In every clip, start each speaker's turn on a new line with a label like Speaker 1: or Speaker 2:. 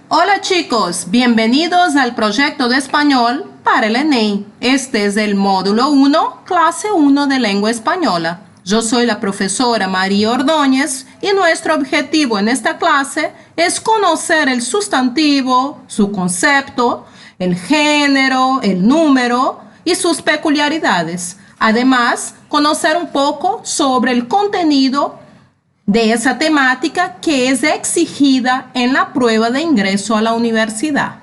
Speaker 1: Hola chicos, bienvenidos al proyecto de español para el ENEI. Este es el módulo 1, clase 1 de lengua española. Yo soy la profesora María Ordóñez y nuestro objetivo en esta clase es conocer el sustantivo, su concepto, el género, el número y sus peculiaridades. Además, conocer un poco sobre el contenido de esa temática que es exigida en la prueba de ingreso a la universidad.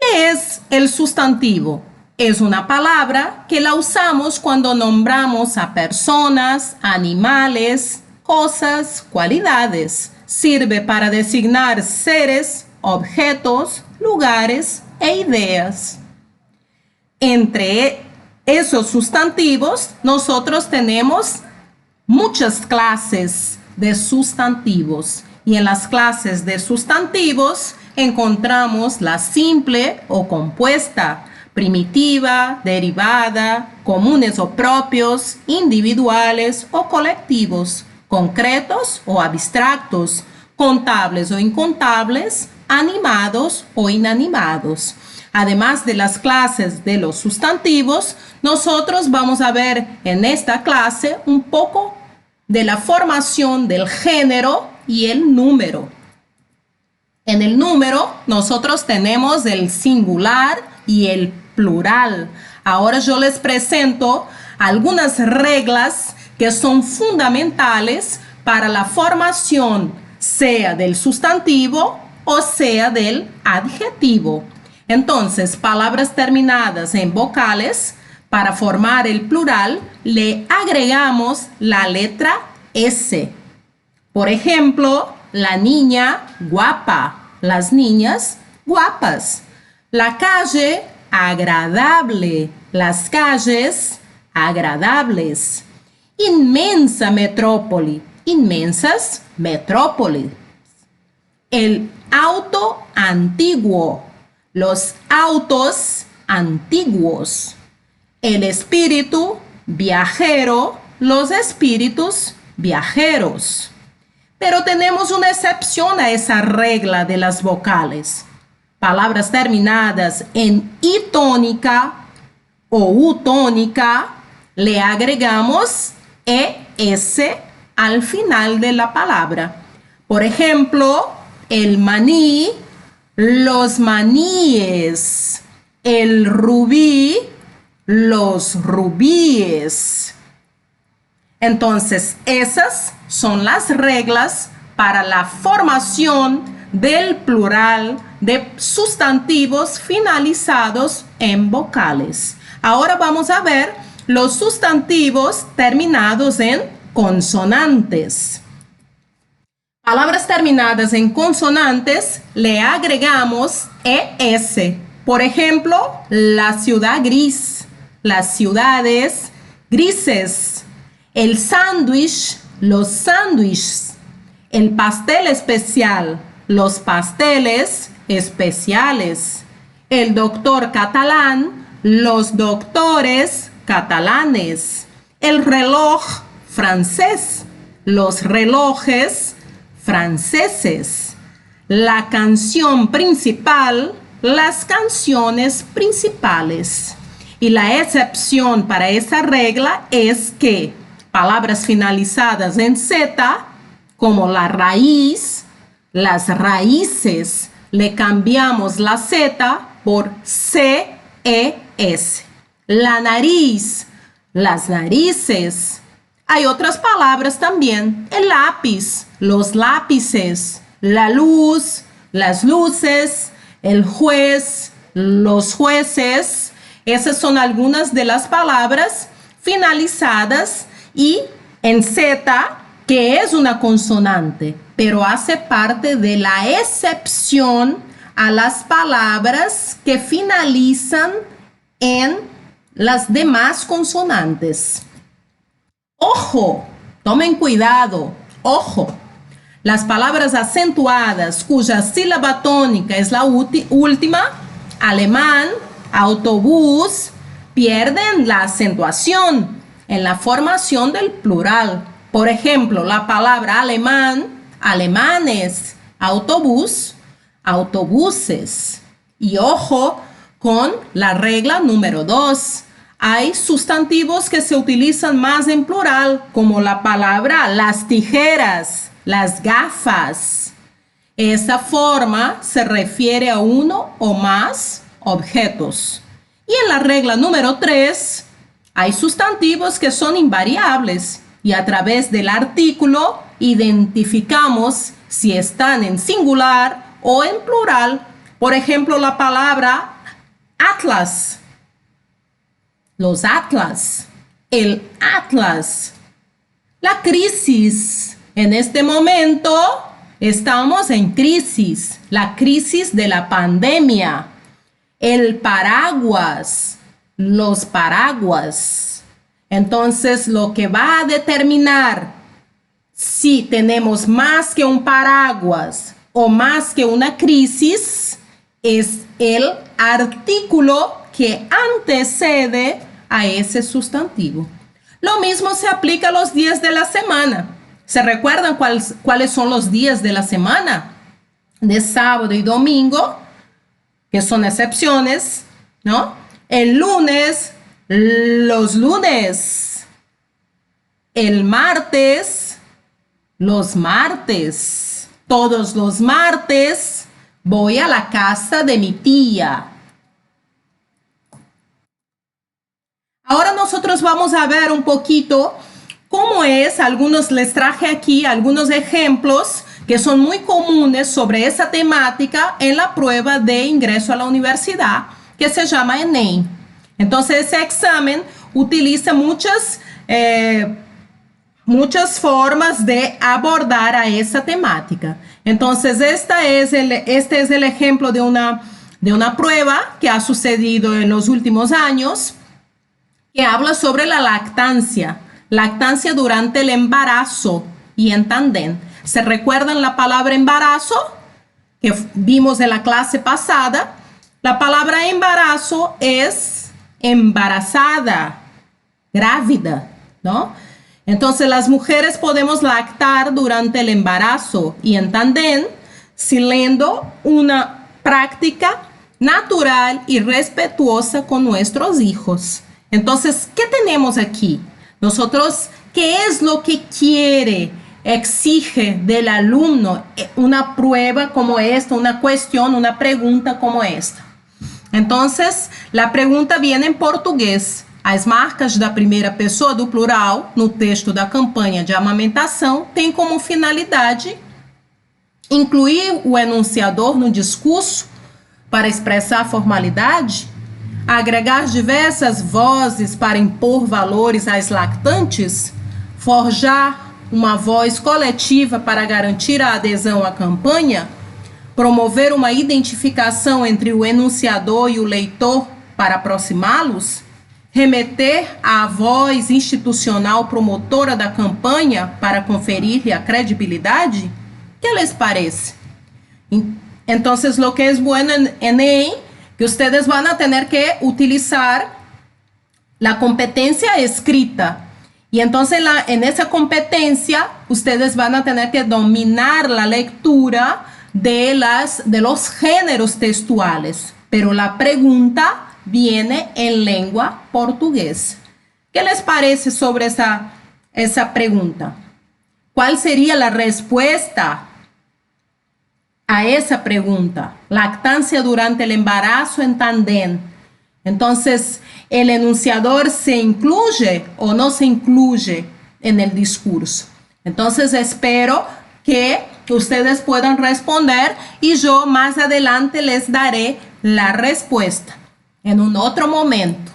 Speaker 1: ¿Qué es el sustantivo? Es una palabra que la usamos cuando nombramos a personas, animales, cosas, cualidades. Sirve para designar seres, objetos, lugares e ideas. Entre esos sustantivos, nosotros tenemos muchas clases de sustantivos. Y en las clases de sustantivos encontramos la simple o compuesta, primitiva, derivada, comunes o propios, individuales o colectivos, concretos o abstractos, contables o incontables, animados o inanimados. Además de las clases de los sustantivos, nosotros vamos a ver en esta clase un poco de la formación del género y el número. En el número, nosotros tenemos el singular y el plural. Ahora yo les presento algunas reglas que son fundamentales para la formación, sea del sustantivo o sea del adjetivo. Entonces, palabras terminadas en vocales, para formar el plural, le agregamos la letra S. Por ejemplo, la niña guapa, las niñas guapas. La calle agradable, las calles agradables. Inmensa metrópoli, inmensas metrópolis. El auto antiguo, los autos antiguos. El espíritu viajero, los espíritus viajeros. Pero tenemos una excepción a esa regla de las vocales. Palabras terminadas en I tónica o U tónica, le agregamos ES al final de la palabra. Por ejemplo, el maní, los maníes, el rubí, los rubíes. Entonces, esas son las reglas para la formación del plural de sustantivos finalizados en vocales. Ahora vamos a ver los sustantivos terminados en consonantes. Palabras terminadas en consonantes le agregamos ES. Por ejemplo, la ciudad gris, las ciudades grises, el sándwich, los sándwiches, el pastel especial, los pasteles especiales, el doctor catalán, los doctores catalanes, el reloj francés, los relojes franceses, la canción principal, las canciones principales. Y la excepción para esa regla es que palabras finalizadas en Z, como la raíz, las raíces, le cambiamos la Z por CES. La nariz, las narices. Hay otras palabras también. El lápiz, los lápices, la luz, las luces, el juez, los jueces. Esas son algunas de las palabras finalizadas y en Z, que es una consonante, pero hace parte de la excepción a las palabras que finalizan en las demás consonantes. Ojo, tomen cuidado, ojo. Las palabras acentuadas cuya sílaba tónica es la última, alemán, autobús, pierden la acentuación en la formación del plural. Por ejemplo, la palabra alemán, alemanes, autobús, autobuses. Y ojo con la regla número 2. Hay sustantivos que se utilizan más en plural, como la palabra las tijeras, las gafas. Esta forma se refiere a uno o más objetos. Y en la regla número 3, hay sustantivos que son invariables y a través del artículo identificamos si están en singular o en plural. Por ejemplo, la palabra atlas. Los atlas. El atlas. La crisis. En este momento estamos en crisis. La crisis de la pandemia. El paraguas. Los paraguas. Entonces, lo que va a determinar si tenemos más que un paraguas o más que una crisis es el artículo que antecede a ese sustantivo. Lo mismo se aplica a los días de la semana. ¿Se recuerdan cuáles son los días de la semana? De sábado y domingo, que son excepciones, ¿no? El lunes, los lunes. El martes, los martes. Todos los martes voy a la casa de mi tía. Ahora nosotros vamos a ver un poquito cómo es, les traje aquí algunos ejemplos que son muy comunes sobre esa temática en la prueba de ingreso a la universidad que se llama ENEM. Entonces ese examen utiliza muchas formas de abordar a esa temática. Entonces este es el ejemplo de una prueba que ha sucedido en los últimos años, que habla sobre la lactancia durante el embarazo y en tandem. ¿Se recuerdan la palabra embarazo que vimos en la clase pasada? La palabra embarazo es embarazada, grávida, ¿no? Entonces las mujeres podemos lactar durante el embarazo y en tandem, siendo una práctica natural y respetuosa con nuestros hijos. Entonces, ¿qué tenemos aquí? Nosotros, ¿qué es lo que exige del alumno una prueba como esta, una cuestión, una pregunta como esta? Entonces, la pregunta viene em português. As marcas da primeira pessoa do plural no texto da campanha de amamentação têm como finalidade incluir o enunciador no discurso para expressar a formalidade, agregar diversas vozes para impor valores às lactantes, forjar uma voz coletiva para garantir a adesão à campanha, promover uma identificação entre o enunciador e o leitor para aproximá-los, remeter à voz institucional promotora da campanha para conferir-lhe a credibilidade? ¿Qué les parece? Entonces, lo que es bueno en ENEM, que ustedes van a tener que utilizar la competencia escrita. Y entonces en esa competencia, ustedes van a tener que dominar la lectura de los géneros textuales. Pero la pregunta viene en lengua portuguesa. ¿Qué les parece sobre esa pregunta? ¿Cuál sería la respuesta a esa pregunta? Lactancia durante el embarazo en tandem. Entonces, ¿el enunciador se incluye o no se incluye en el discurso? Entonces, espero que ustedes puedan responder y yo más adelante les daré la respuesta en un otro momento.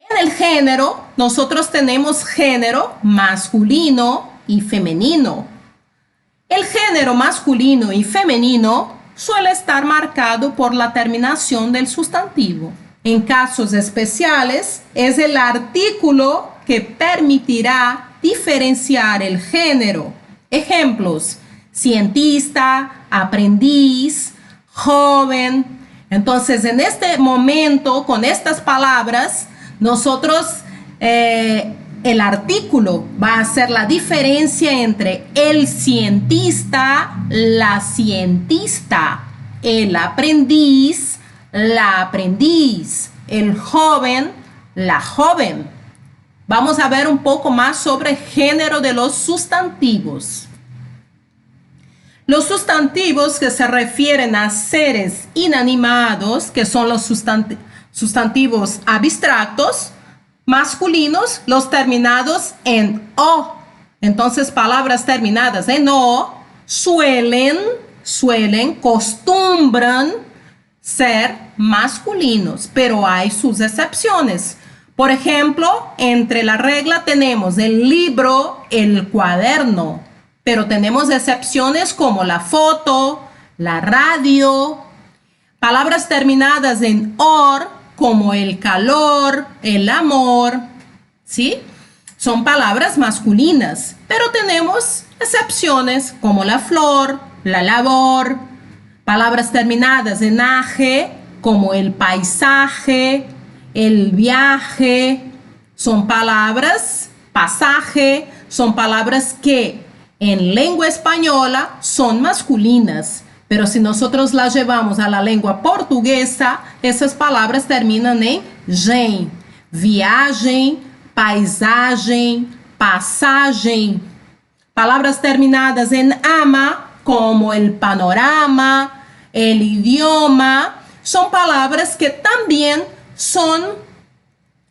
Speaker 1: En el género, nosotros tenemos género masculino y femenino. El género masculino y femenino suele estar marcado por la terminación del sustantivo. En casos especiales, es el artículo que permitirá diferenciar el género. Ejemplos: cientista, aprendiz, joven. Entonces, en este momento, con estas palabras, nosotros el artículo va a hacer la diferencia entre el cientista, la cientista, el aprendiz, la aprendiz, el joven, la joven. Vamos a ver un poco más sobre el género de los sustantivos. Los sustantivos que se refieren a seres inanimados, que son los sustantivos abstractos, masculinos, los terminados en O. Entonces, palabras terminadas en O suelen, costumbran ser masculinos, pero hay sus excepciones. Por ejemplo, entre la regla tenemos el libro, el cuaderno, pero tenemos excepciones como la foto, la radio, palabras terminadas en OR, como el calor, el amor, ¿sí? Son palabras masculinas, pero tenemos excepciones como la flor, la labor, palabras terminadas en age, como el paisaje, el viaje, son palabras, pasaje, son palabras que en lengua española son masculinas, pero si nosotros las llevamos a la lengua portuguesa, esas palabras terminan en gen, viagem, paisagem, passagem. Palabras terminadas en ama, como el panorama, el idioma, son palabras que también son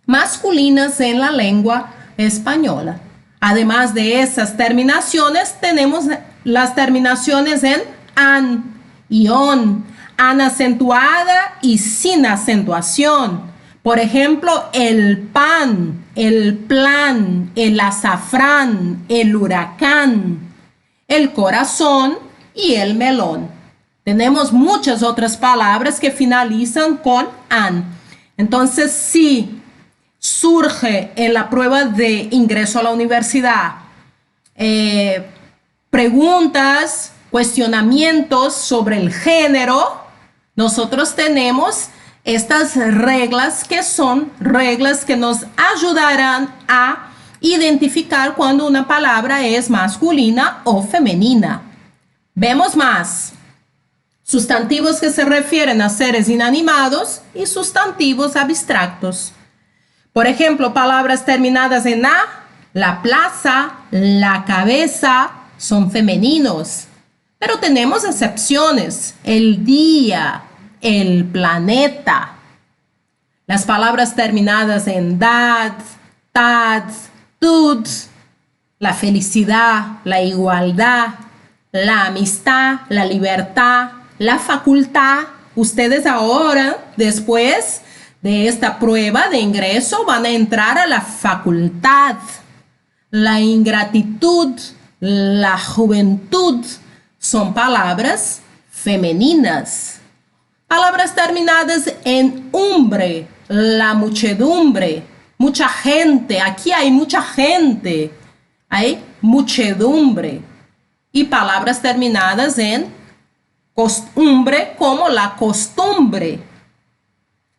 Speaker 1: masculinas en la lengua española. Además de esas terminaciones, tenemos las terminaciones en an y on, an acentuada y sin acentuación. Por ejemplo, el pan, el plan, el azafrán, el huracán, el corazón y el melón. Tenemos muchas otras palabras que finalizan con an. Entonces, si surge en la prueba de ingreso a la universidad preguntas, cuestionamientos sobre el género, nosotros tenemos estas reglas que son reglas que nos ayudarán a identificar cuando una palabra es masculina o femenina. Vemos más. Sustantivos que se refieren a seres inanimados y sustantivos abstractos. Por ejemplo, palabras terminadas en A, la plaza, la cabeza, son femeninos. Pero tenemos excepciones. El día, el planeta. Las palabras terminadas en dad, tad, tud, la felicidad, la igualdad, la amistad, la libertad, la facultad. Ustedes ahora, después de esta prueba de ingreso, van a entrar a la facultad, la ingratitud, la juventud. Son palabras femeninas. Palabras terminadas en umbre, la muchedumbre, mucha gente. Aquí hay mucha gente. Hay muchedumbre. Y palabras terminadas en costumbre, como la costumbre.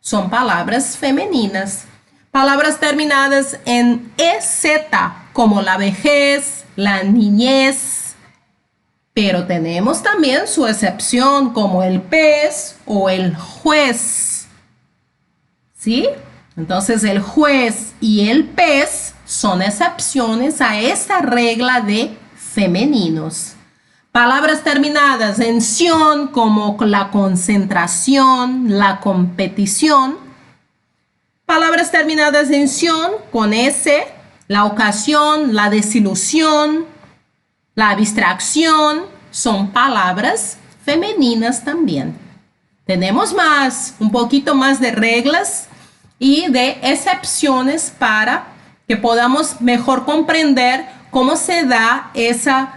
Speaker 1: Son palabras femeninas. Palabras terminadas en EZ, como la vejez, la niñez. Pero tenemos también su excepción, como el pez o el juez. ¿Sí? Entonces el juez y el pez son excepciones a esta regla de femeninos. Palabras terminadas en ción, como la concentración, la competición. Palabras terminadas en ción con S, la ocasión, la desilusión, la abstracción, son palabras femeninas también. Tenemos más, un poquito más de reglas y de excepciones para que podamos mejor comprender cómo se da esa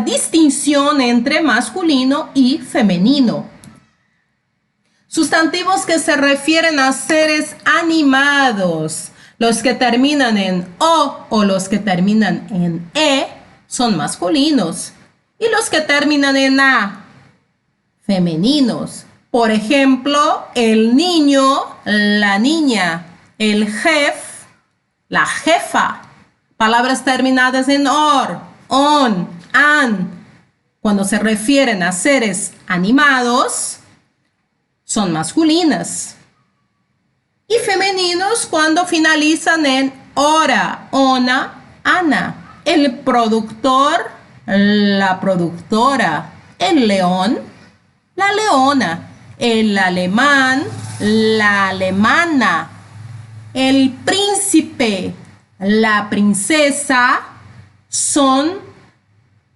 Speaker 1: distinción entre masculino y femenino. Sustantivos que se refieren a seres animados. Los que terminan en o los que terminan en son masculinos. Y los que terminan en a, femeninos. Por ejemplo, el niño, la niña, el jefe, la jefa. Palabras terminadas en or, on, an, cuando se refieren a seres animados, son masculinas. Y femeninos cuando finalizan en ora, ona, ana. El productor, la productora. El león, la leona. El alemán, la alemana. El príncipe, la princesa. Son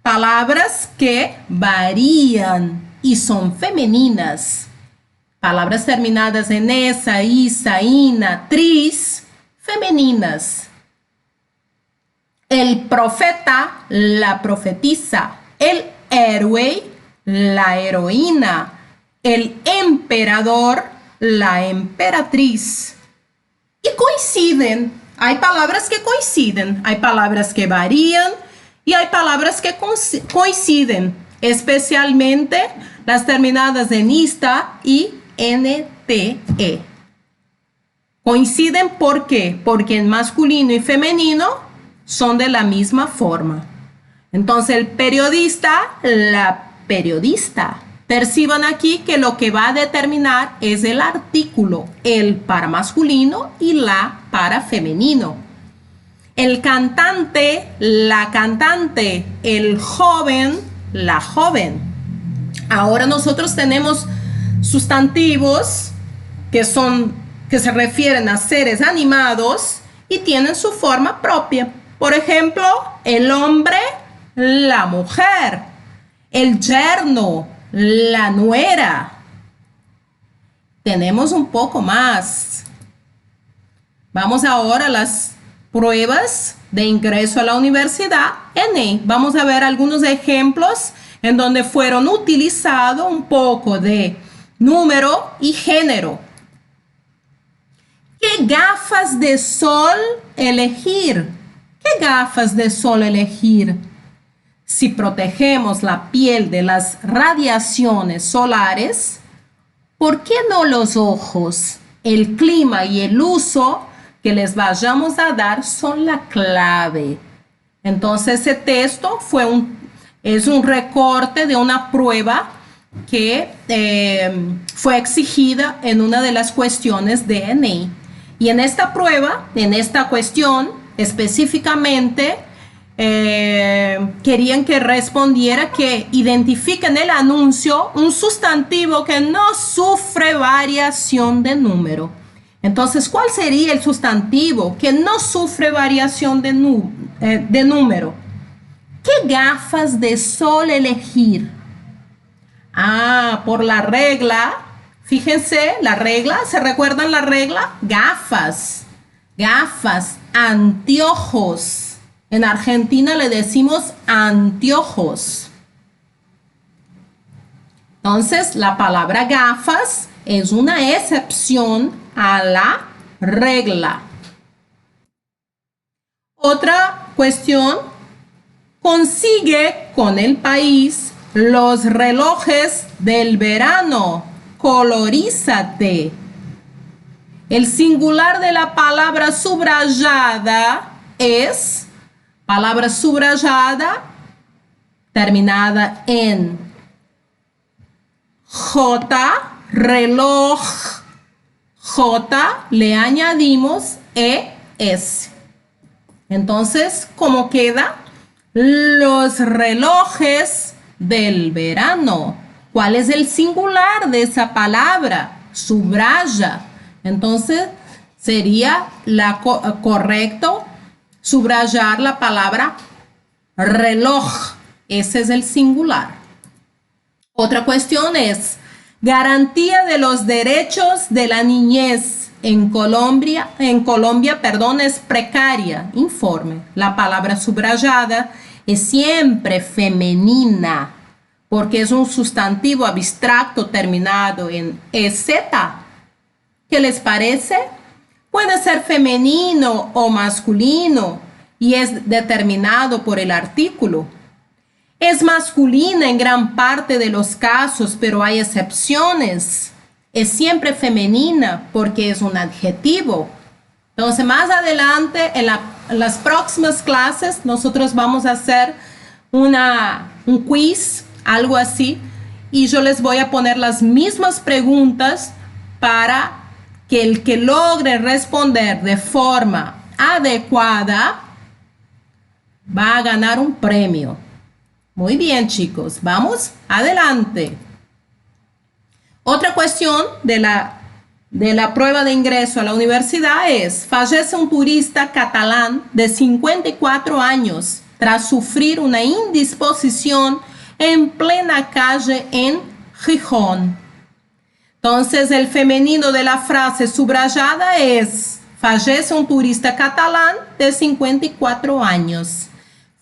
Speaker 1: palabras que varían y son femeninas. Palabras terminadas en esa, isa, ina, tris, femeninas. El profeta, la profetisa. El héroe, la heroína. El emperador, la emperatriz. Y coinciden. Hay palabras que coinciden, hay palabras que varían y hay palabras que coinciden, especialmente las terminadas en ista y nte. Coinciden ¿por qué? Porque en masculino y femenino son de la misma forma. Entonces el periodista, la periodista. Perciban aquí que lo que va a determinar es el artículo, el para masculino y la para femenino. El cantante, la cantante, el joven, la joven. Ahora nosotros tenemos sustantivos que se refieren a seres animados y tienen su forma propia. Por ejemplo, el hombre, la mujer, el yerno, la nuera. Tenemos un poco más. Vamos ahora a las pruebas de ingreso a la universidad, ENEM. Vamos a ver algunos ejemplos en donde fueron utilizados un poco de número y género. ¿Qué gafas de sol elegir? ¿Qué gafas de sol elegir? Si protegemos la piel de las radiaciones solares, ¿por qué no los ojos? El clima y el uso que les vayamos a dar son la clave. Entonces, ese texto es un recorte de una prueba que fue exigida en una de las cuestiones de ENEM. Y en esta prueba, en esta cuestión específicamente, querían que respondiera que identifiquen el anuncio un sustantivo que no sufre variación de número. Entonces, ¿cuál sería el sustantivo que no sufre variación de número? ¿Qué gafas de sol elegir? Por la regla. Fíjense, la regla, ¿se recuerdan la regla? Gafas, anteojos. En Argentina le decimos anteojos. Entonces, la palabra gafas es una excepción a la regla. Otra cuestión, consigue con el país los relojes del verano. Colorízate. El singular de la palabra subrayada es palabra subrayada terminada en J, reloj. J le añadimos ES. Entonces, ¿cómo queda? Los relojes del verano. ¿Cuál es el singular de esa palabra? Subraya. Entonces, sería correcto subrayar la palabra reloj. Ese es el singular. Otra cuestión es garantía de los derechos de la niñez. En Colombia, es precaria. Informe. La palabra subrayada es siempre femenina porque es un sustantivo abstracto terminado en EZ. ¿Qué les parece? Puede ser femenino o masculino y es determinado por el artículo. Es masculina en gran parte de los casos, pero hay excepciones. Es siempre femenina porque es un adjetivo. Entonces, más adelante, en las próximas clases, nosotros vamos a hacer un quiz, algo así, y yo les voy a poner las mismas preguntas para que el que logre responder de forma adecuada va a ganar un premio. Muy bien, chicos, vamos adelante. Otra cuestión de la prueba de ingreso a la universidad es: fallece un turista catalán de 54 años tras sufrir una indisposición en plena calle en Gijón. Entonces, el femenino de la frase subrayada es: fallece un turista catalán de 54 años.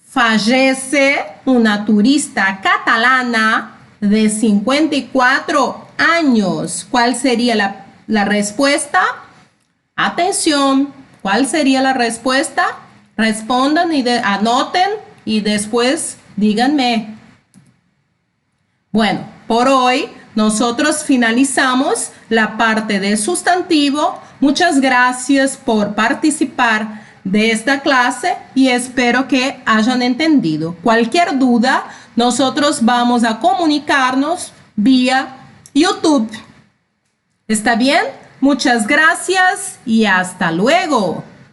Speaker 1: Fallece una turista catalana de 54 años. ¿Cuál sería la respuesta? Atención, ¿cuál sería la respuesta? Respondan y anoten y después díganme. Bueno, por hoy nosotros finalizamos la parte de sustantivo. Muchas gracias por participar de esta clase y espero que hayan entendido. Cualquier duda, nosotros vamos a comunicarnos vía YouTube. ¿Está bien? Muchas gracias y hasta luego.